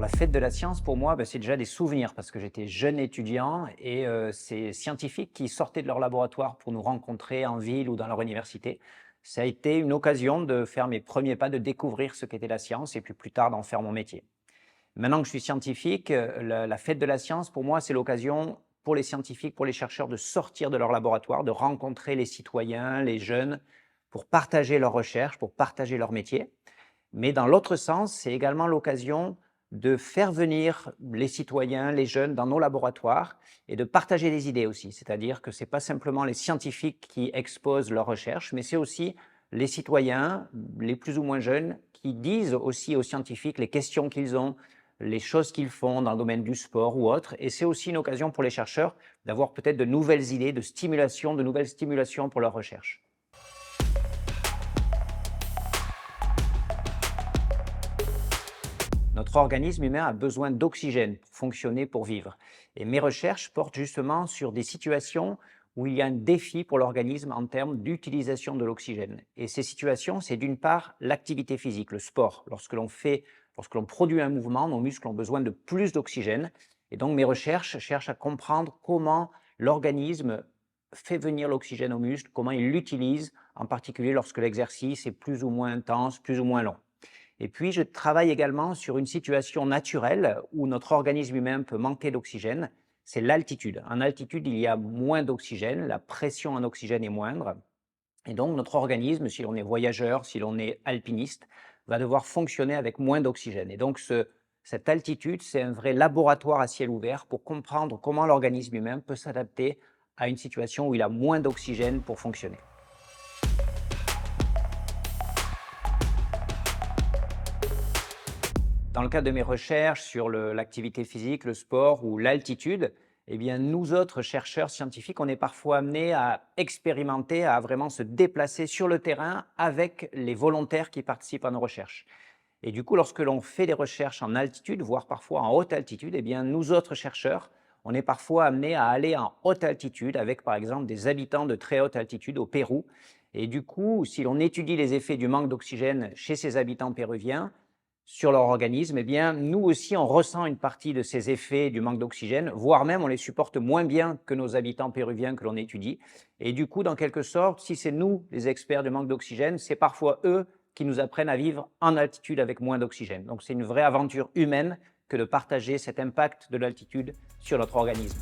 La fête de la science, pour moi, c'est déjà des souvenirs parce que j'étais jeune étudiant et ces scientifiques qui sortaient de leur laboratoire pour nous rencontrer en ville ou dans leur université, ça a été une occasion de faire mes premiers pas, de découvrir ce qu'était la science et puis plus tard d'en faire mon métier. Maintenant que je suis scientifique, la fête de la science, pour moi, c'est l'occasion pour les scientifiques, pour les chercheurs de sortir de leur laboratoire, de rencontrer les citoyens, les jeunes, pour partager leurs recherches, pour partager leur métier. Mais dans l'autre sens, c'est également l'occasion de faire venir les citoyens, les jeunes dans nos laboratoires et de partager des idées aussi. C'est-à-dire que ce n'est pas simplement les scientifiques qui exposent leurs recherches, mais c'est aussi les citoyens, les plus ou moins jeunes, qui disent aussi aux scientifiques les questions qu'ils ont, les choses qu'ils font dans le domaine du sport ou autre. Et c'est aussi une occasion pour les chercheurs d'avoir peut-être de nouvelles idées, de stimulation, de nouvelles stimulations pour leurs recherches. Notre organisme humain a besoin d'oxygène pour fonctionner, pour vivre. Et mes recherches portent justement sur des situations où il y a un défi pour l'organisme en termes d'utilisation de l'oxygène. Et ces situations, c'est d'une part l'activité physique, le sport. Lorsque l'on produit un mouvement, nos muscles ont besoin de plus d'oxygène. Et donc mes recherches cherchent à comprendre comment l'organisme fait venir l'oxygène aux muscles, comment il l'utilise, en particulier lorsque l'exercice est plus ou moins intense, plus ou moins long. Et puis, je travaille également sur une situation naturelle où notre organisme humain peut manquer d'oxygène, c'est l'altitude. En altitude, il y a moins d'oxygène, la pression en oxygène est moindre. Et donc, notre organisme, si l'on est voyageur, si l'on est alpiniste, va devoir fonctionner avec moins d'oxygène. Et donc, cette altitude, c'est un vrai laboratoire à ciel ouvert pour comprendre comment l'organisme humain peut s'adapter à une situation où il a moins d'oxygène pour fonctionner. Dans le cadre de mes recherches sur l'activité physique, le sport ou l'altitude, eh bien, nous autres chercheurs scientifiques, on est parfois amenés à expérimenter, à vraiment se déplacer sur le terrain avec les volontaires qui participent à nos recherches. Et du coup, lorsque l'on fait des recherches en altitude, voire parfois en haute altitude, eh bien, nous autres chercheurs, on est parfois amenés à aller en haute altitude avec, par exemple, des habitants de très haute altitude au Pérou. Et du coup, si l'on étudie les effets du manque d'oxygène chez ces habitants péruviens, sur leur organisme, eh bien, nous aussi, on ressent une partie de ces effets du manque d'oxygène, voire même on les supporte moins bien que nos habitants péruviens que l'on étudie. Et du coup, dans quelque sorte, si c'est nous, les experts du manque d'oxygène, c'est parfois eux qui nous apprennent à vivre en altitude avec moins d'oxygène. Donc c'est une vraie aventure humaine que de partager cet impact de l'altitude sur notre organisme.